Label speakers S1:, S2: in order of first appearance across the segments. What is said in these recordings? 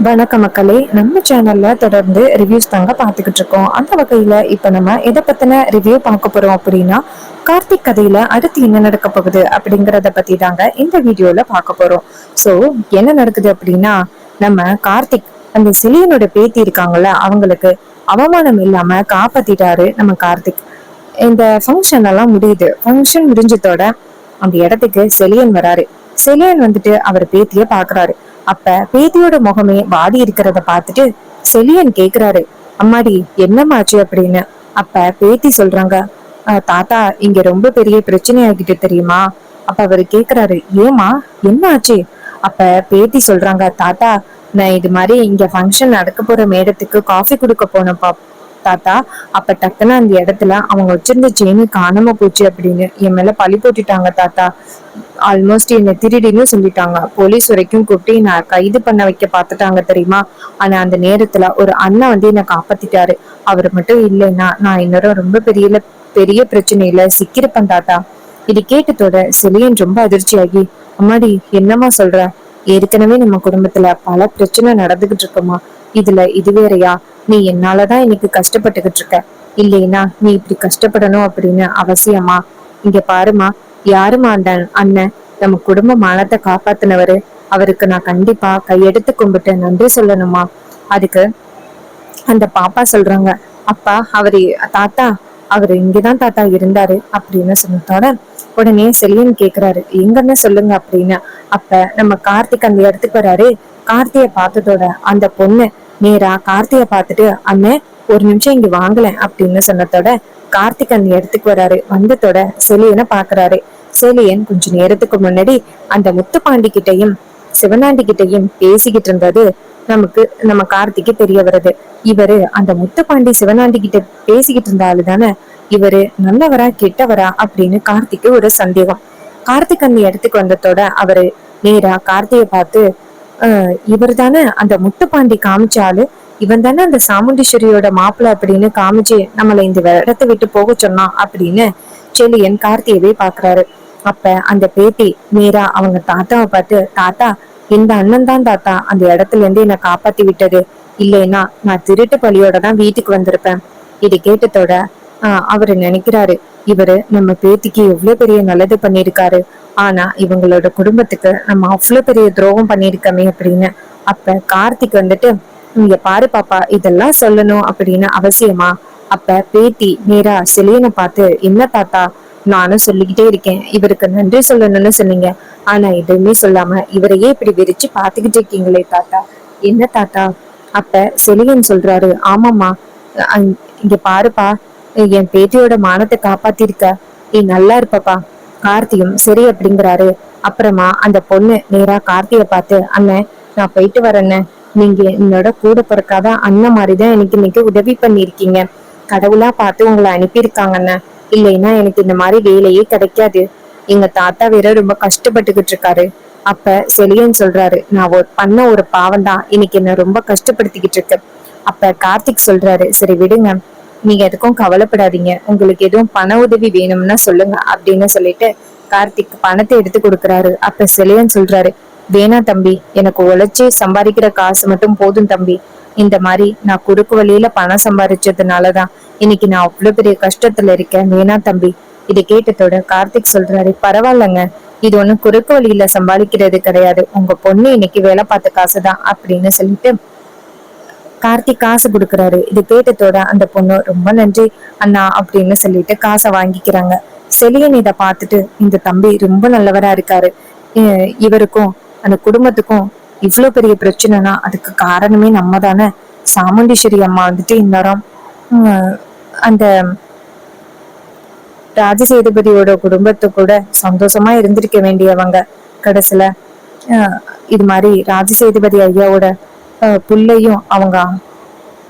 S1: வணக்க மக்களே, நம்ம சேனல்ல தொடர்ந்து ரிவ்யூஸ் தாங்க பார்த்துக்கிட்டு இருக்கோம். அந்த வகையில இப்ப நம்ம எதை பத்தின ரிவ்யூ பார்க்க போறோம் அப்படின்னா, கார்த்திக் கதையில அடுத்து என்ன நடக்க போகுது அப்படிங்கறத பத்தி தாங்க இந்த வீடியோல பார்க்க போறோம். சோ என்ன நடக்குது அப்படின்னா, நம்ம கார்த்திக் அந்த சிலியனோட பேத்தி இருக்காங்கல்ல, அவங்களுக்கு அவமானம் இல்லாம காப்பாத்திட்டாரு நம்ம கார்த்திக். இந்த ஃபங்க்ஷன் எல்லாம் முடியுது. ஃபங்க்ஷன் முடிஞ்சதோட அந்த இடத்துக்கு செலியன் வராரு. செலியன் வந்துட்டு அவர் பேத்திய பாக்குறாரு. அப்ப பேத்தியோட முகமே வாடி இருக்கிறத பார்த்துட்டு செலியன் கேக்குறாரு, அம்மாடி என்னமாச்சு அப்படின்னு. அப்ப பேத்தி சொல்றாங்க, தாத்தா இங்க ரொம்ப பெரிய பிரச்சனை ஆகிட்டு தெரியுமா?" அப்ப அவரு கேக்குறாரு, ஏமா என்ன ஆச்சு?" அப்ப பேத்தி சொல்றாங்க, தாத்தா நான் இது மாதிரி இங்க ஃபங்க்ஷன் நடக்க போற மேடத்துக்கு காஃபி கொடுக்க போனப்பா தாத்தா. அப்ப டக்குன்னு அந்த இடத்துல அவங்க வச்சிருந்த செயின் காணாம போச்சு அப்படின்னு என் மேல பழி போட்டுட்டாங்க தாத்தா. ஆல்மோஸ்ட் என்னை திருடின்னு சொல்லிட்டாங்க. போலீஸ் வரைக்கும் கூப்பிட்டு நான் கைது பண்ண வைக்க பார்த்துட்டாங்க தெரியுமா. ஆனா அந்த நேரத்துல ஒரு அண்ணன் வந்து என்னை காப்பாத்திட்டாரு. அவர் மட்டும் இல்லைன்னா நான் இன்னொரு ரொம்ப பெரிய பெரிய பிரச்சனையில சிக்கிருப்பேன் தாத்தா. இது கேட்டதோட செலியன் ரொம்ப அதிர்ச்சியாகி, அம்மாடி என்னம்மா சொல்ற? ஏற்கனவே நம்ம குடும்பத்துல பல பிரச்சனை நடந்துகிட்டு இருக்குமா, இதுல இது வேறையா? நீ என்னாலதான் இன்னைக்கு கஷ்டப்பட்டுக்கிட்டு இருக்க. இல்லைன்னா நீ இப்படி கஷ்டப்படணும் அப்படின்னு அவசியமா? இங்க பாருமா, யாருமா அந்த அண்ணன்? நம்ம குடும்ப மானத்தை காப்பாத்தினவரு. அவருக்கு நான் கண்டிப்பா கையெடுத்து கும்பிட்டு நன்றி சொல்லணுமா? அதுக்கு அந்த பாப்பா சொல்றாங்க, அப்பா அவரு தாத்தா அவரு இங்கதான் தாத்தா இருந்தாரு அப்படின்னு சொன்னதோட உடனே செலியன் கேக்குறாரு, எங்கன்னு சொல்லுங்க அப்படின்னு. அப்ப நம்ம கார்த்திக் அந்த இடத்துக்கு வராரு. கார்த்திய பார்த்ததோட அந்த பொண்ணு நேரா கார்த்திய பார்த்துட்டு, அண்ணன் ஒரு நிமிஷம் இங்க வாங்கல அப்படின்னு சொன்னதோட கார்த்திக் அந்த இடத்துக்கு வராரு. வந்ததோட செலியனை பாக்குறாரு. செலியன் கொஞ்ச நேரத்துக்கு முன்னாடி அந்த முத்துப்பாண்டி கிட்டையும் சிவனாண்டி கிட்டையும் பேசிக்கிட்டு இருந்தது நமக்கு நம்ம கார்த்திக்கு தெரிய வருது. இவரு அந்த முத்துப்பாண்டி சிவனாண்டி கிட்ட பேசிக்கிட்டு இருந்த ஆளு தானே. இவரு நல்லவரா கெட்டவரா அப்படின்னு கார்த்திக்கு ஒரு சந்தேகம். கார்த்திக் அந்த இடத்துக்கு வந்ததோட அவரு நேரா கார்த்திய பார்த்து, இவர் தானே அந்த முத்துப்பாண்டி காமிச்சாலு, இவன் தானே அந்த சாமுண்டீஸ்வரியோட மாப்பிள்ள அப்படின்னு காமிச்சு நம்மளை இந்த இடத்தை விட்டு போக சொன்னான் அப்படின்னு செலியன் கார்த்தியவே பாக்குறாரு. அப்ப அந்த பேத்தி நேரா அவங்க தாத்தாவை பார்த்து, தாத்தா இந்த அண்ணன் தான் தாத்தா அந்த இடத்துல இருந்து என்னை காப்பாத்தி விட்டது. இல்லைன்னா நான் திருட்டு பழியோட தான் வீட்டுக்கு வந்திருப்பேன். இது கேட்டதோட அவரு நினைக்கிறாரு, இவரு நம்ம பேத்திக்கு எவ்வளவு பெரிய நல்லது பண்ணிருக்காரு. ஆனா இவங்களோட குடும்பத்துக்கு நம்ம அவ்வளவு பெரிய துரோகம் பண்ணிருக்கோமே அப்படின்னு. அப்ப கார்த்திக் வந்துட்டு, இங்க பாரு பாப்பா இதெல்லாம் சொல்லணும் அப்படின்னு அவசியமா? அப்ப பேத்தி நேரா செலியனை பார்த்து, என்ன தாத்தா நானும் சொல்லிக்கிட்டே இருக்கேன் இவருக்கு நன்றி சொல்லணும்னு சொன்னீங்க. ஆனா எதுவுமே சொல்லாம இவரையே இப்படி விரிச்சு பாத்துக்கிட்டு இருக்கீங்களே தாத்தா, என்ன தாத்தா? அப்ப செலியன் சொல்றாரு, ஆமாம்மா, இங்க பாருப்பா, என் பேத்தியோட மானத்தை காப்பாத்திருக்க, நீ நல்லா இருப்பப்பா. கார்த்தியும் சரி அப்படிங்கிறாரு. அப்புறமா அந்த பொண்ணு நேரா கார்த்திய பார்த்து, அண்ணன் நான் போயிட்டு வரேன்னு, நீங்க என்னோட கூட பிறக்காத அண்ணன் மாதிரிதான் எனக்கு இன்னைக்கு உதவி பண்ணிருக்கீங்க. கடவுளா பார்த்து உங்களை அனுப்பியிருக்காங்கண்ண. இல்லைன்னா எனக்கு இந்த மாதிரி வேலையே கிடைக்காது. எங்க தாத்தா வேற ரொம்ப கஷ்டப்பட்டுக்கிட்டு இருக்காரு. அப்ப செலியன் சொல்றாரு, நான் பண்ண ஒரு பாவம் தான் இன்னைக்கு என்ன ரொம்ப கஷ்டப்படுத்திக்கிட்டு இருக்கு. அப்ப கார்த்திக் சொல்றாரு, சரி விடுங்க, நீங்க எதுக்கும் கவலைப்படாதீங்க, உங்களுக்கு எதுவும் பண உதவி வேணும்னா சொல்லுங்க அப்படின்னு சொல்லிட்டு கார்த்திக் பணத்தை எடுத்து கொடுக்குறாரு. அப்ப செலியன் சொல்றாரு, வேணா தம்பி, எனக்கு உழைச்சு சம்பாதிக்கிற காசு மட்டும் போதும் தம்பி. இந்த மாதிரி நான் குறுக்கு வழியில பணம் சம்பாதிச்சதுனாலதான் இன்னைக்கு நான் அவ்வளவு பெரிய கஷ்டத்துல இருக்கேன். வேணா தம்பி. இதை கேட்டதோட கார்த்திக் சொல்றாரு, பரவாயில்லங்க, இது ஒண்ணும் குறுக்கு வழியில சம்பாதிக்கிறது கிடையாது. உங்க பொண்ணு இன்னைக்கு வேலை பார்த்த காசுதான் அப்படின்னு சொல்லிட்டு கார்த்திக் காசு கொடுக்குறாரு. இது கேட்டதோட அந்த பொண்ணு ரொம்ப நன்றி அண்ணா அப்படின்னு சொல்லிட்டு காசை வாங்கிக்கிறாங்க. செலியன் இதை பார்த்துட்டு, இந்த தம்பி ரொம்ப நல்லவரா இருக்காரு. இவருக்கும் அந்த குடும்பத்துக்கும் இவ்வளவு பெரிய பிரச்சனைனா அதுக்கு காரணமே நம்ம தானே. சாமுண்டீஸ்வரி அம்மா வந்துட்டு இந்நேரம் அந்த ராஜசேதுபதியோட குடும்பத்து கூட சந்தோஷமா இருந்திருக்க வேண்டியவங்க. கடைசியில இது மாதிரி ராஜசேதுபதி ஐயாவோட புள்ளையும் அவங்க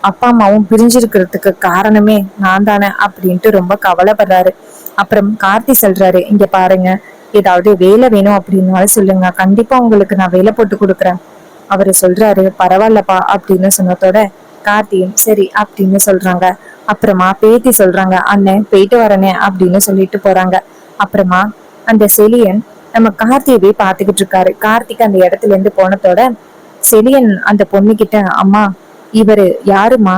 S1: அப்பா அம்மாவும் பிரிஞ்சிருக்கிறதுக்கு காரணமே நான் தானே அப்படின்ட்டு ரொம்ப கவலைப்படுறாரு. அப்புறம் கார்த்தி சொல்றாரு, இங்க பாருங்க, ஏதாவது வேலை வேணும் அப்படின்னாலும் சொல்லுங்க, கண்டிப்பா உங்களுக்கு நான் வேலை போட்டு கொடுக்குறேன். அவரு சொல்றாரு, பரவாயில்லப்பா அப்படின்னு சொன்னதோட கார்த்தியும் சரி அப்படின்னு சொல்றாங்க. அப்புறமா பேத்தி சொல்றாங்க, அண்ணன் போயிட்டு வரனே அப்படின்னு சொல்லிட்டு போறாங்க. அப்புறமா அந்த செலியன் நம்ம கார்த்தியவே பாத்துக்கிட்டு இருக்காரு. கார்த்திக் அந்த இடத்துல இருந்து போனதோட செலியன் அந்த பொண்ணு கிட்ட, அம்மா இவரு யாருமா?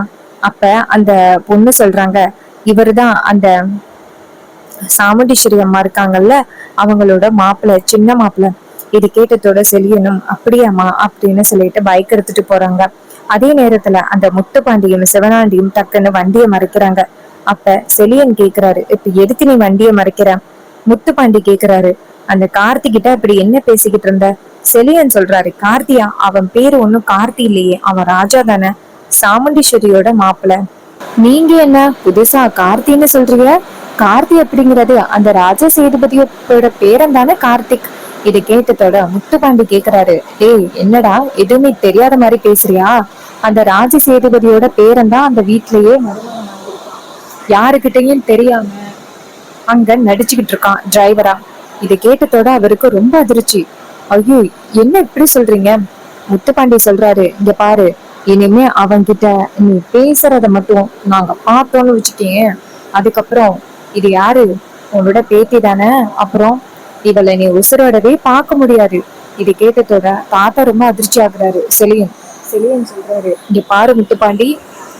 S1: அப்ப அந்த பொண்ணு சொல்றாங்க, இவருதான் அந்த சாமுண்டீஸ்வரி அம்மா இருக்காங்கல்ல, அவங்களோட மாப்பிள்ள, சின்ன மாப்பிள்ள. இது கேட்டதோட செலியனும் அப்படியாம்மா அப்படின்னு சொல்லிட்டு பைக் எடுத்துட்டு போறாங்க. அதே நேரத்துல அந்த முத்துப்பாண்டியும் சிவனாண்டியும் டக்குன்னு வண்டியை மறைக்கிறாங்க. அப்ப செலியன் கேக்குறாரு, இப்ப எதுக்கு நீ வண்டியை மறைக்கிற? முத்துப்பாண்டி கேக்குறாரு, அந்த கார்த்தி கிட்ட இப்படி என்ன பேசிக்கிட்டு இருந்த? செலியன் சொல்றாரு, கார்த்தியா? அவன் பேரு ஒன்னும் கார்த்தி இல்லையே, அவன் ராஜா தானே, சாமுண்டீஸ்வரியோட மாப்பிள்ள. நீங்க என்ன புதுசா கார்த்தின்னு சொல்றீங்க? கார்த்தி அப்படிங்கிறது அந்த ராஜ சேதுபதியோட பேரன் தானே கார்த்திக். இதை கேட்டதோட முத்துப்பாண்டி கேக்குறாரு, டேய் என்னடா எதுவுமே தெரியாத மாதிரி பேசுறியா? அந்த ராஜ சேதுபதியோட பேரன் தான் அந்த வீட்லயே யாருக்கிட்டையும் தெரியாம அங்க நடிச்சுக்கிட்டு இருக்கான் டிரைவரா. இதை கேட்டதோட அவருக்கு ரொம்ப அதிர்ச்சி. ஐயோ, என்ன இப்படி சொல்றீங்க? முத்துப்பாண்டி சொல்றாரு, இங்க பாரு, இனிமே அவன்கிட்ட நீ பேசுறத மட்டும் நாங்க பார்த்தோம்னு வச்சுக்கேன், அதுக்கப்புறம் இது யாரு? உன்னோட பேத்தி தானே, அப்புறம் இவளை நீ உசுரோடவே பார்க்க முடியாது. இது கேட்டதோட தாத்தா ரொம்ப அதிர்ச்சி ஆகுறாரு. செலியன் செலியன் சொல்றாரு, இங்க பாரு முத்துப்பாண்டி,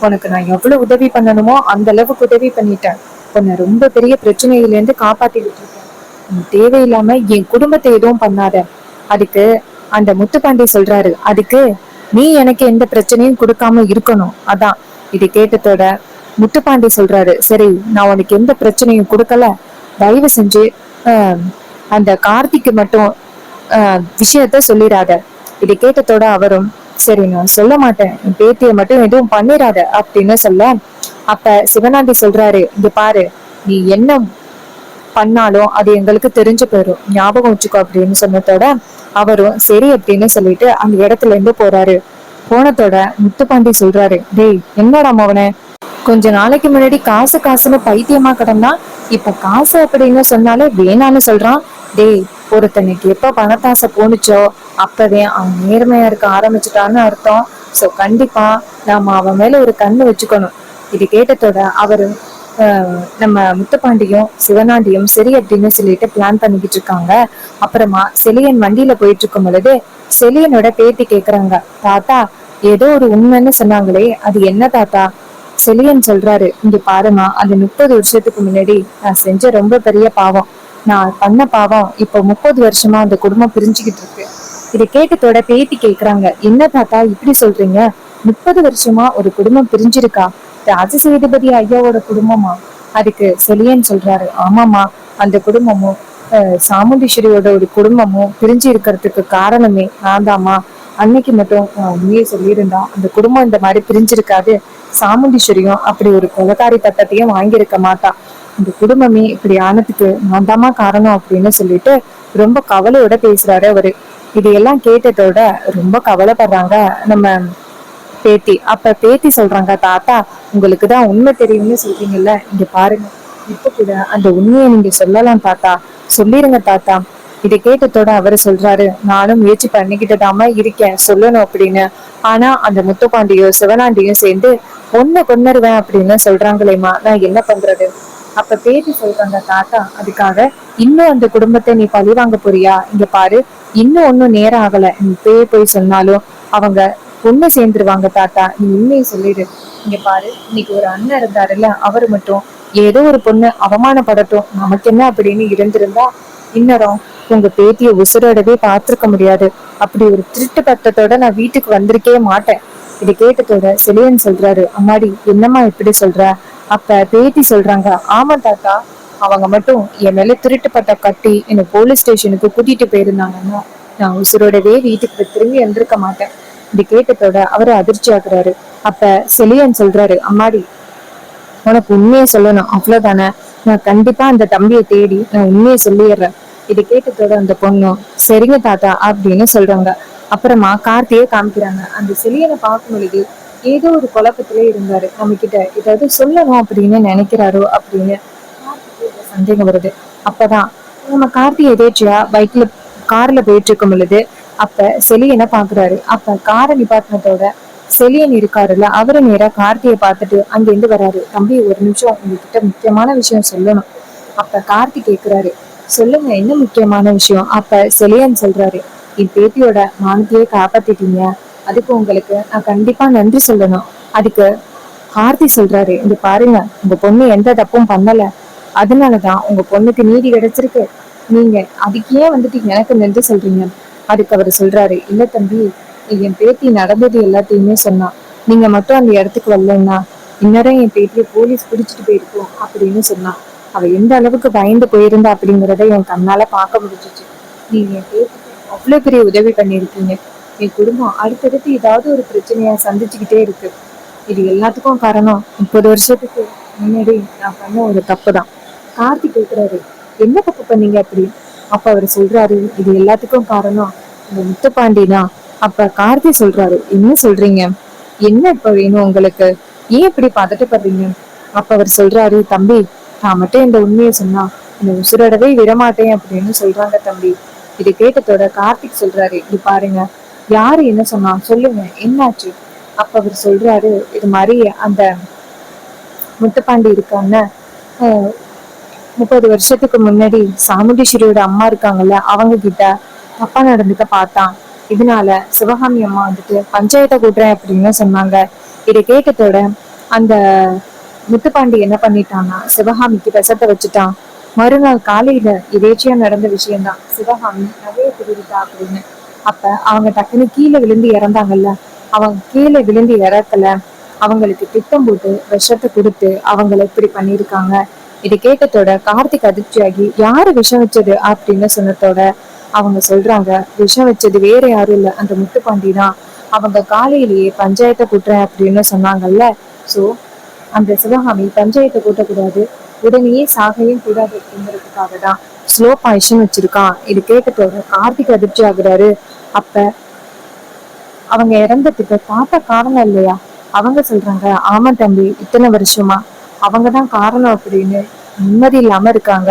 S1: உனக்கு நான் எவ்வளவு உதவி பண்ணணுமோ அந்த அளவுக்கு உதவி பண்ணிட்டேன். உன்னை ரொம்ப பெரிய பிரச்சனையில இருந்து காப்பாத்திக்கிட்டு இருக்கேன். நீ தேவையில்லாம என் குடும்பத்தை எதுவும் பண்ணாத. அதுக்கு அந்த முத்துப்பாண்டி சொல்றாரு, அதுக்கு நீ எனக்கு எந்த பிரச்சனையும் கொடுக்காம இருக்கணும், அதான். இது கேட்டதோட முத்துப்பாண்டி சொல்றாரு, சரி நான் உனக்கு எந்த பிரச்சனையும் கொடுக்கல, தயவு செஞ்சு அந்த கார்த்திக்கு மட்டும் விஷயத்த சொல்லிடாத. இதை கேட்டதோட அவரும், சரி நான் சொல்ல மாட்டேன், என் பேத்தியை மட்டும் எதுவும் பண்ணிடாத அப்படின்னு சொல்ல, அப்ப சிவனாண்டி சொல்றாரு, இங்க பாரு, நீ என்ன பண்ணாலும் அது எங்களுக்கு தெரிஞ்சு போயிடும், ஞாபகம் வச்சுக்கோ அப்படின்னு சொன்னதோட அவரும் சரி அப்படின்னு சொல்லிட்டு அந்த இடத்துல இருந்து போறாரு. போனதோட முத்துப்பாண்டி சொல்றாரு, டேய் என்னடா மவனே, கொஞ்ச நாளைக்கு முன்னாடி காசு காசுன்னு பைத்தியமா கிடந்தா, இப்ப காசு அப்படின்னு சொன்னாலே வேணான்னு சொல்றான். டேய், ஒருத்தனுக்கு எப்ப பணத்தாசை போனுச்சோ அப்பவே அவன் நேர்மையா இருக்க ஆரம்பிச்சுட்டான்னு அர்த்தம். சோ கண்டிப்பா நாம அவன் மேல ஒரு கண்ணு வச்சுக்கணும். இது கேட்டதோட அவரு நம்ம முத்துப்பாண்டியும் சிவனாண்டியும் சரி அப்படின்னு சொல்லிட்டு பிளான் பண்ணிக்கிட்டு இருக்காங்க. அப்புறமா செலியன் வண்டியில போயிட்டு இருக்கும் பொழுது செலியனோட பேத்தி கேக்குறாங்க, தாத்தா ஏதோ ஒரு உண்மைன்னு சொன்னாங்களே, அது என்ன தாத்தா? செலியன் சொல்றாரு, இங்க பாருமா, அந்த 30 வருஷத்துக்கு முன்னாடி நான் செஞ்ச ரொம்ப பெரிய பாவம், நான் பண்ண பாவம் இப்ப 30 வருஷமா அந்த குடும்பம் பிரிஞ்சுக்கிட்டு இருக்கு. இதை கேட்டதோட பேத்தி கேக்குறாங்க, என்ன தாத்தா இப்படி சொல்றீங்க? 30 வருஷமா ஒரு குடும்பம் பிரிஞ்சிருக்கா? ராஜசேதுபதி ஐயாவோட குடும்பமா? அதுக்கு செலியன் சொல்றாரு, ஆமாமா, அந்த குடும்பமும் சாமுண்டீஸ்வரியோட ஒரு குடும்பமும் பிரிஞ்சு இருக்கிறதுக்கு காரணமே நான் தாமா. அன்னைக்கு மட்டும் நான் உண்மையை சொல்லியிருந்தா அந்த குடும்பம் இந்த மாதிரி பிரிஞ்சிருக்காது, சாமுண்டீஸ்வரியும் அப்படி ஒரு கொலைகாரி பட்டத்தையும் வாங்கியிருக்க மாட்டா. இந்த குடும்பமே இப்படி ஆனதுக்கு நான் தாமா காரணம் அப்படின்னு சொல்லிட்டு ரொம்ப கவலையோட பேசுறாரு அவரு. இதையெல்லாம் கேட்டதோட ரொம்ப கவலைப்படுறாங்க நம்ம பேத்தி. அப்ப பேத்தி சொல்றாங்க, தாத்தா உங்களுக்குதான் உண்மை தெரியும்னு சொல்றீங்கல்ல, இங்க பாருங்க, இப்ப கூட அந்த உண்மையை நீங்க சொல்லலாம் தாத்தா, சொல்லிருங்க தாத்தா. இதை கேட்டதோட அவரு சொல்றாரு, நானும் முயற்சி பண்ணிக்கிட்டுதாம இருக்கேன் சொல்லணும் அப்படின்னு, ஆனா அந்த முத்துப்பாண்டியும் சிவனாண்டியும் சேர்ந்து ஒண்ணு கொன்னுருவேன் அப்படின்னு சொல்றாங்களேம்மா, நான் என்ன பண்றது? அப்ப பேத்தி சொல்றாங்க, தாத்தா அதுக்காக இன்னும் அந்த குடும்பத்தை நீ பழி வாங்க போறியா? இங்க பாரு, இன்னும் ஒன்னும் நேரம் ஆகல, நீ போய் சொன்னாலும் அவங்க ஒண்ணு சேர்ந்துருவாங்க தாத்தா, நீ உண்மையை சொல்லிடு. இங்க பாரு, இன்னைக்கு ஒரு அண்ணன் இருந்தாருல்ல, அவரு மட்டும் ஏதோ ஒரு பொண்ணு அவமானப்படட்டும் நமக்கு என்ன அப்படின்னு இருந்திருந்தா இன்னரும் உங்க பேத்திய உசுரோடவே பார்த்திருக்க முடியாது. அப்படி ஒரு திருட்டு பத்தத்தோட நான் வீட்டுக்கு வந்திருக்கவே மாட்டேன். இதை கேட்டதோட செலியன் சொல்றாரு, அம்மாடி என்னம்மா இப்படி சொல்ற? அப்ப பேத்தி சொல்றாங்க, ஆமா தாத்தா, அவங்க மட்டும் என் மேல திருட்டு பட்ட கட்டி என்னை போலீஸ் ஸ்டேஷனுக்கு கூட்டிட்டு போயிருந்தாங்கன்னா நான் உசுரோடவே வீட்டுக்கு திரும்பி வந்திருக்க மாட்டேன். இது கேட்டதோட அவரு அதிர்ச்சி ஆகுறாரு. அப்ப செலியன் சொல்றாரு, அம்மாடி உனக்கு உண்மையை சொல்லணும் அவ்வளவுதானே, நான் கண்டிப்பா அந்த தம்பியை தேடி நான் உண்மையை சொல்லிடுறேன். இது கேட்டதோட அந்த பொண்ணும் சரிங்க தாத்தா அப்படின்னு சொல்றாங்க. அப்புறமா கார்த்தியை காமிக்கிறாங்க. அந்த செலியனை பார்க்கும் பொழுது ஏதோ ஒரு குழப்பத்திலே இருந்தாரு, நம்ம கிட்ட ஏதாவது சொல்லணும் அப்படின்னு நினைக்கிறாரோ அப்படின்னு சந்தேகம் வருது. அப்பதான் நம்ம கார்த்தி எதேச்சியா பைக்ல கார்ல போயிட்டு இருக்கும் பொழுது அப்ப செலியனை பாக்குறாரு. அப்ப காரை நிப்பாட்டினத்தோட செலியன் இருக்காருல்ல, அவரு நேரா கார்த்தியை பார்த்துட்டு அங்க இருந்து வராரு. தம்பி ஒரு நிமிஷம் உங்ககிட்ட முக்கியமான விஷயம் சொல்லணும். அப்ப கார்த்தி கேக்குறாரு, சொல்லுங்க என்ன முக்கியமான விஷயம்? அப்ப செலியன் சொல்றாரு, என் பேத்தியோட மானத்தையே காப்பாத்திட்டீங்க, அதுக்கு உங்களுக்கு நான் கண்டிப்பா நன்றி சொல்லணும். அதுக்கு கார்த்தி சொல்றாரு, இங்க பாருங்க, உங்க பொண்ணு எந்த தப்பும் பண்ணல, அதனாலதான் உங்க பொண்ணுக்கு நீதி கிடைச்சிருக்கு. நீங்க அதுக்கு ஏன் வந்துட்டு எனக்கு நன்றி சொல்றீங்க? அதுக்கு அவர் சொல்றாரு, இல்ல தம்பி, என் பேத்தி நடந்தது எல்லாத்தையுமே சொன்னா. நீங்க மட்டும் அந்த இடத்துக்கு வரலன்னா இந்நேரம் என் பேத்திய போலீஸ் பிடிச்சிட்டு போயிருக்கோம் அப்படின்னு சொன்னா. அவ எந்த அளவுக்கு பயந்து போயிருந்தா அப்படிங்கறத என் கண்ணால பார்க்க முடிஞ்சிச்சு. நீங்க என் பேத்திக்கு அவ்வளவு பெரிய உதவி பண்ணிருக்கீங்க. என் குடும்பம் அடுத்தடுத்து ஏதாவது ஒரு பிரச்சனைய சந்திச்சுக்கிட்டே இருக்கு. இது எல்லாத்துக்கும் காரணம் 30 வருஷத்துக்கு முன்னாடி நான் பண்ண ஒரு தப்பு தான். கார்த்திக் கேட்கிறாரு, என்ன தப்பு பண்ணீங்க அப்படி? அப்ப அவர் சொல்றாரு, இது எல்லாத்துக்கும் காரணம் இந்த முத்துப்பாண்டி தான். அப்ப கார்த்தி சொல்றாரு, என்ன சொல்றீங்க? என்ன இப்ப வேணும் உங்களுக்கு? ஏன் இப்படி பதட்டப்படுறீங்க? அப்ப அவர் சொல்றாரு, தம்பி, நான் மட்டும் இந்த உண்மையை சொன்னா இந்த உசுரோடவே விடமாட்டேன் அப்படின்னு சொல்றாங்க தம்பி. இது கேட்டதோட கார்த்திக் சொல்றாரு, இது பாருங்க, யாரு என்ன சொன்னா சொல்லுங்க, என்னாச்சு? அப்ப அவர் சொல்றாரு, இது மாதிரி அந்த முத்துப்பாண்டி இருக்கான்னு 30 வருஷத்துக்கு முன்னாடி சாமுண்டீஸ்வரியோட அம்மா இருக்காங்கல்ல, அவங்க கிட்ட தப்பா நடந்துக்க பார்த்தான். இதனால சிவகாமி அம்மா வந்துட்டு பஞ்சாயத்தை கூட்டுறேன் அப்படின்னு சொன்னாங்க. இதை கேட்டதோட அந்த முத்துப்பாண்டி என்ன பண்ணிட்டான்னா சிவகாமிக்கு விஷத்தை வச்சுட்டான். மறுநாள் காலையில எதேச்சியா நடந்த விஷயம்தான், சிவகாமி நகைய திருவிட்டா அப்படின்னு. அப்ப அவங்க டக்குன்னு கீழே விழுந்து இறந்தாங்கல்ல, அவங்க கீழே விழுந்து இறக்கல, அவங்களுக்கு திட்டம் போட்டு விஷத்தை கொடுத்து அவங்கள இப்படி பண்ணிருக்காங்க. இதை கேட்டதோட கார்த்திக் அதிர்ச்சியாகி யாரு விஷம் வச்சது அப்படின்னு சொன்னதோட அவங்க சொல்றாங்க, விஷம் வச்சது வேற யாரும் இல்ல, அந்த முத்துப்பாண்டி தான். அவங்க காலையிலேயே பஞ்சாயத்தை கூட்டுறேன் அப்படின்னு சொன்னாங்கல்ல. சோ அந்த சிவகாமி பஞ்சாயத்தை கூட்டக்கூடாது, உடனேயே சாகையும் கூடாது அப்படிங்கிறதுக்காக தான் ஸ்லோ பாய்ஷன் வச்சிருக்கான். இது கேட்டதோட கார்த்திக் அதிர்ச்சி ஆகுறாரு. அப்ப அவங்க இறந்ததுக்கு தாத்தா காரணம் இல்லையா? அவங்க சொல்றாங்க, ஆமா தம்பி, இத்தனை வருஷமா அவங்கதான் காரணம் அப்படின்னு நிம்மதி இல்லாம இருக்காங்க.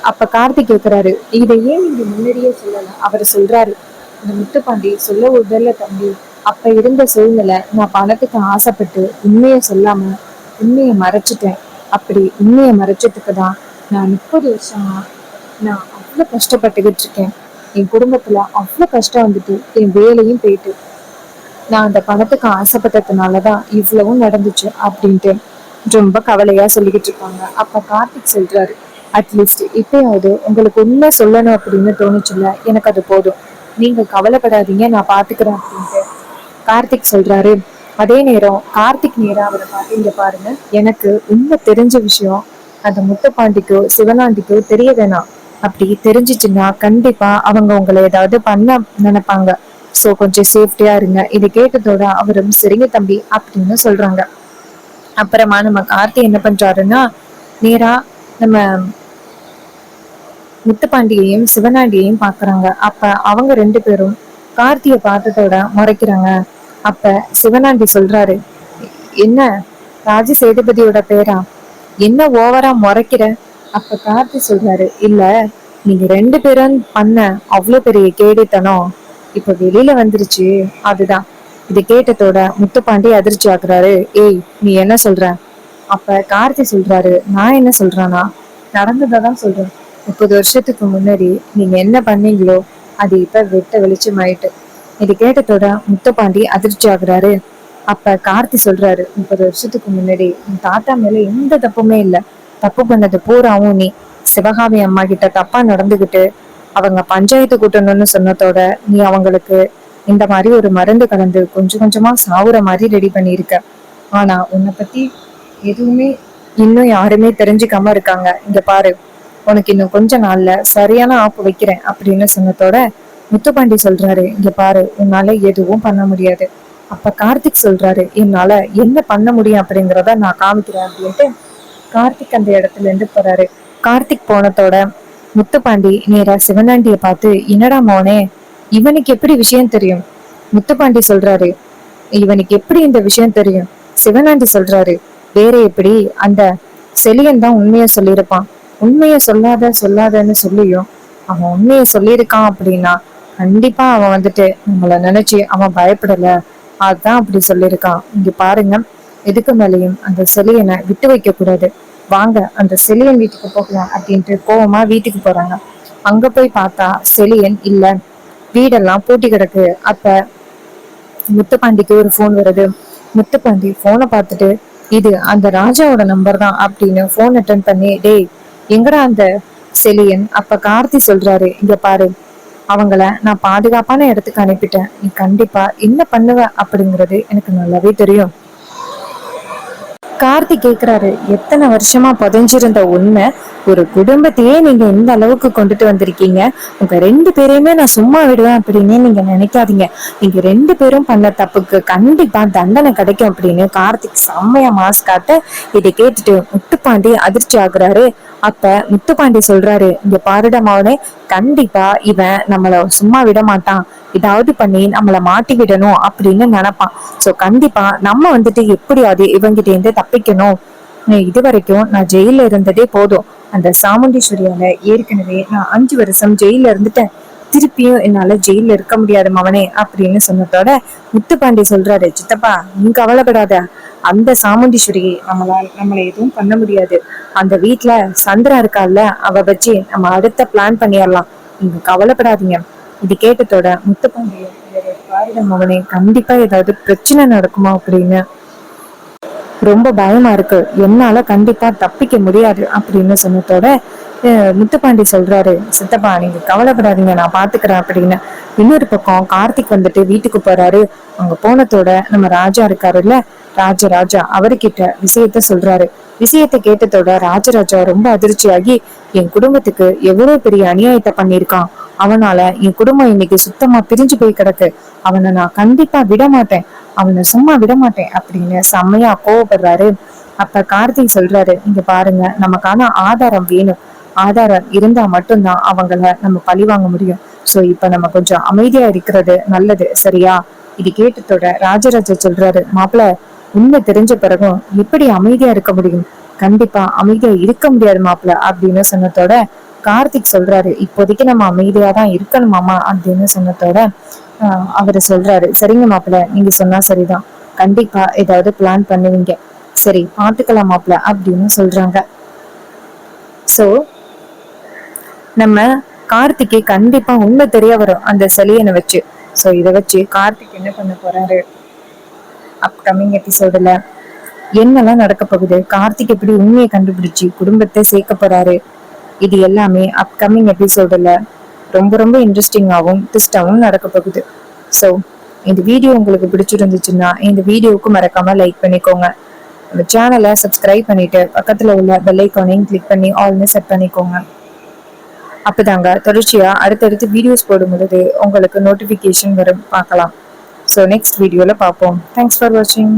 S1: அப்ப கார்த்திக் கேக்குறாரு, இதை ஏன் நீங்க முன்னாடியே சொல்லல? அவர் சொல்றாரு, இந்த முத்துப்பாண்டி சொல்ல உடல தம்பி, அப்ப இருந்த சூழ்நிலை, நான் பணத்துக்கு ஆசைப்பட்டு உண்மைய சொல்லாம உண்மையை மறைச்சிட்டேன். அப்படி உண்மையை மறைச்சதுக்கு தான் நான் 30 வருஷமா நான் அவ்வளவு கஷ்டப்பட்டுக்கிட்டு இருக்கேன். என் குடும்பத்துல அவ்வளவு கஷ்டம் வந்துட்டு என் வேலையும் போயிட்டு நான் அந்த பணத்துக்கு ஆசைப்பட்டதுனாலதான் இவ்வளவும் நடந்துச்சு அப்படின்ட்டு ரொம்ப கவலையா சொல்லிக்கிட்டு இருக்காங்க. அப்ப கார்த்திக் சொல்றாரு, அட்லீஸ்ட் இப்பயாவது உங்களுக்கு உண்மை சொல்லணும் அப்படின்னு தோணுச்சுல்ல, எனக்கு அது போதும், நீங்க கவலைப்படாதீங்க, நான் பாத்துக்கிறேன் அப்படின்ட்டு கார்த்திக் சொல்றாரு. அதே நேரம் கார்த்திக் நேரா அவரை பார்த்து, இங்க பாருங்க, எனக்கு உண்மை தெரிஞ்ச விஷயம் அந்த முத்துப்பாண்டிக்கோ சிவனாண்டிக்கோ தெரிய வேணாம். அப்படி தெரிஞ்சிச்சுன்னா கண்டிப்பா அவங்க உங்களை ஏதாவது பண்ண நினைப்பாங்க. சோ கொஞ்சம் சேஃப்டியா இருங்க. இது கேட்டதோட அவரும் சரிங்க தம்பி அப்படின்னு சொல்றாங்க. அப்புறமா நம்ம கார்த்தி என்ன பண்றாருன்னா நேரா நம்ம முத்துப்பாண்டியையும் சிவனாண்டியையும் பாக்குறாங்க. அப்ப அவங்க 2 பேரும் கார்த்திய பார்த்ததோட முறைக்கிறாங்க. அப்ப சிவனாண்டி சொல்றாரு, என்ன ராஜ சேதுபதியோட பேரா, என்ன ஓவரா முறைக்கிற? அப்ப கார்த்தி சொல்றாரு, இல்ல, நீங்க 2 பேரும் பண்ண அவ்வளவு பெரிய கேடித்தனம் இப்ப வெளியில வந்துருச்சு, அதுதான். இது கேட்டதோட முத்துப்பாண்டி அதிர்ச்சி ஆகுறாரு. ஏய், நீ என்ன சொல்ற? அப்ப கார்த்தி சொல்றாரு, நான் என்ன சொல்றேன்னா நடந்ததான் சொல்றேன். 30 வருஷத்துக்கு முன்னாடி நீங்க என்ன பண்ணீங்களோ அது இப்ப வெட்ட வெளிச்சம் ஆயிட்டு. இது கேட்டதோட முத்துப்பாண்டி அதிர்ச்சி ஆகுறாரு. அப்ப கார்த்தி சொல்றாரு, 30 வருஷத்துக்கு முன்னாடி உன் தாத்தா மேல எந்த தப்புமே இல்ல, தப்பு பண்ணது பூராவும் நீ. சிவகாமி அம்மா கிட்ட தப்பா நடந்துகிட்டு அவங்க பஞ்சாயத்து கூட்டணும்னு சொன்னதோட நீ அவங்களுக்கு இந்த மாதிரி ஒரு மருந்து கலந்து கொஞ்சம் கொஞ்சமா சாவுற மாதிரி ரெடி பண்ணிருக்க. ஆனா உன்னை பத்தி எதுவுமே இன்னும் யாருமே தெரிஞ்சுக்காம இருக்காங்க. இங்க பாரு, உனக்கு இன்னும் கொஞ்ச நாள்ல சரியான ஆப்பு வைக்கிறேன் அப்படின்னு சொன்னதோட முத்துப்பாண்டி சொல்றாரு, இங்க பாரு, உன்னால எதுவும் பண்ண முடியாது. அப்ப கார்த்திக் சொல்றாரு, என்னால என்ன பண்ண முடியும் அப்படிங்கிறத நான் காமிக்கிறேன் அப்படின்ட்டு கார்த்திக் அந்த இடத்துல இருந்து போறாரு. கார்த்திக் போனதோட முத்துப்பாண்டி நேரா சிவனாண்டிய பார்த்து, என்னடா மோனே, இவனுக்கு எப்படி விஷயம் தெரியும்? முத்துப்பாண்டி சொல்றாரு, இவனுக்கு எப்படி இந்த விஷயம் தெரியும்? சிவனாண்டி சொல்றாரு, வேற எப்படி, அந்த செலியன் தான் உண்மைய சொல்லியிருப்பான். உண்மைய சொல்லாதன்னு சொல்லியும் அவன் உண்மைய சொல்லியிருக்கான் அப்படின்னா கண்டிப்பா அவன் வந்துட்டு நம்மள நினைச்சு அவன் பயப்படல, அதான் அப்படி சொல்லியிருக்கான். இங்க பாருங்க, எதுக்கு மேலையும் அந்த செலியனை விட்டு வைக்க கூடாது, வாங்க அந்த செலியன் வீட்டுக்கு போகலாம் அப்படின்ட்டு கோவமா வீட்டுக்கு போறாங்க. அங்க போய் பார்த்தா செலியன் இல்ல, வீடெல்லாம் பூட்டி கிடக்கு. அப்ப முத்துப்பாண்டிக்கு ஒரு ஃபோன் வருது. முத்துப்பாண்டி போனை பார்த்துட்டு இது அந்த ராஜாவோட நம்பர் தான் அப்படின்னு போன் அட்டன் பண்ணி, டேய் எங்கடா அந்த செலியன்? அப்ப கார்த்தி சொல்றாரு, இங்க பாரு, அவங்கள நான் பாதுகாப்பான இடத்துக்கு அனுப்பிட்டேன். நீ கண்டிப்பா என்ன பண்ணுவ அப்படிங்கிறது எனக்கு நல்லாவே தெரியும். கார்த்தி கேக்குறாரு, எத்தனை வருஷமா புதைஞ்சிருந்த உண்மை, ஒரு குடும்பத்தையே நீங்க இந்த அளவுக்கு கொண்டுட்டு வந்திருக்கீங்க. உங்க 2 பேரையுமே நான் சும்மா விடுவேன் அப்படின்னு நீங்க நினைக்காதீங்க. நீங்க 2 பேரும் பண்ண தப்புக்கு கண்டிப்பா தண்டனை கிடைக்கும் அப்படின்னு கார்த்திக் செம்மையா மாஸ் காட்ட, இதை கேட்டுட்டு முத்துப்பாண்டி அதிர்ச்சி ஆகுறாரு. அப்ப முத்துப்பாண்டி சொல்றாரு, இங்க பாருடா மவனே, கண்டிப்பா இவன் நம்மள சும்மா விட மாட்டான். ஏதாவது பண்ணி நம்மள மாட்டி விடணும் அப்படின்னு நினைப்பான். சோ கண்டிப்பா நம்ம வந்துட்டு எப்படியாவது இவங்கிட்ட இருந்து தப்பிக்கணும். இது வரைக்கும் நான் ஜெயில இருந்ததே போதும். அந்த சாமுண்டீஸ்வரியால ஏற்கனவே நான் 5 வருஷம் ஜெயில இருந்துட்டேன். திருப்பியும் என்னால ஜெயில இருக்க முடியாது மவனே அப்படின்னு சொன்னதோட முத்துப்பாண்டி சொல்றாரு, சித்தப்பா நீ கவலைப்படாத, அந்த சாமுண்டீஸ்வரி நம்மள எதுவும் பண்ண முடியாது. அந்த வீட்டுல சந்திரா இருக்கால, அவ வச்சு நம்ம அடுத்த பிளான் பண்ணிடலாம். நீங்க கவலைப்படாதீங்க. இது கேட்டதோட முத்துப்பாண்டிய பாருட மகனே, கண்டிப்பா ஏதாவது பிரச்சனை நடக்குமா அப்படின்னு ரொம்ப பயமா இருக்கு, என்னால கண்டிப்பா தப்பிக்க முடியாது அப்படின்னு சொன்னதோட முத்துப்பாண்டி சொல்றாரு, சித்தப்பா நீங்க கவலைப்படாதீங்க, நான் பாத்துக்கிறேன் அப்படின்னு. இன்னொரு பக்கம் கார்த்திக் வந்துட்டு வீட்டுக்கு போறாரு. அங்க போனதோட நம்ம ராஜா இருக்காருல்ல, ராஜா அவர்கிட்ட விஷயத்த சொல்றாரு. விஷயத்த கேட்டதோட ராஜராஜா ரொம்ப அதிர்ச்சியாகி, என் குடும்பத்துக்கு எவ்வளவு பெரிய அநியாயத்தை பண்ணிருக்கான், அவனால என் குடும்பம் இன்னைக்கு சுத்தமா பிரிஞ்சு போய் கிடக்கு, அவனை நான் கண்டிப்பா விட மாட்டேன், அவனை சும்மா விட மாட்டேன் அப்படின்னு செம்மையா கோவப்படுறாரு. அப்ப கார்த்திக் சொல்றாரு, இங்க பாருங்க, நமக்கான ஆதாரம் வேணும். ஆதாரம் இருந்தா மட்டும்தான் அவங்கள நம்ம பழி வாங்க முடியும். சோ இப்ப நம்ம கொஞ்சம் அமைதியா இருக்கிறது நல்லது, சரியா? இது கேட்டதோட ராஜராஜா சொல்றாரு, மாப்பிள்ள, உண்மை தெரிஞ்ச பிறகும் எப்படி அமைதியா இருக்க முடியும்? கண்டிப்பா அமைதியா இருக்க முடியாது மாப்பிள்ள அப்படின்னு சொன்னதோட கார்த்திக் சொல்றாரு, இப்போதைக்கு நம்ம அமைதியா தான் இருக்கணுமாமா அப்படின்னு சொன்னதோட அவரு சொல்றாரு, சரிங்க மாப்பிள்ள, நீங்க சொன்னா சரிதான், கண்டிப்பா ஏதாவது பிளான் பண்ணுவீங்க, சரி பாத்துக்கலாம் மாப்பிள்ள அப்படின்னு சொல்றாங்க. சோ நம்ம கார்த்திக்கு கண்டிப்பா உண்மை தெரிய வரும் அந்த செலியனை வச்சு. சோ இத வச்சு கார்த்திக் என்ன பண்ண போறாரு அப்கமிங் எபிசோடுல, என்னெல்லாம் நடக்க போகுது, கார்த்திக் எப்படி உண்மையை கண்டுபிடிச்சு குடும்பத்தை சேர்க்க போறாரு, இது எல்லாமே அப்கமிங் எபிசோடுல ரொம்ப ரொம்ப இன்ட்ரெஸ்டிங்காகவும் ட்விஸ்டாகவும் நடக்க போகுது. ஸோ இந்த வீடியோ உங்களுக்கு பிடிச்சிருந்துச்சுன்னா இந்த வீடியோவுக்கு மறக்காம லைக் பண்ணிக்கோங்க. நம்ம சேனலை சப்ஸ்கிரைப் பண்ணிட்டு பக்கத்துல உள்ள பெல் ஐக்கானையும் கிளிக் பண்ணி ஆல்னு செட் பண்ணிக்கோங்க. அப்பதாங்க தொடர்ச்சியா அடுத்தடுத்து வீடியோஸ் போடும் பொழுது உங்களுக்கு நோட்டிபிகேஷன் வரும், பார்க்கலாம். ஸோ நெக்ஸ்ட் வீடியோல பார்ப்போம். தேங்க்ஸ் ஃபார் வாட்சிங்.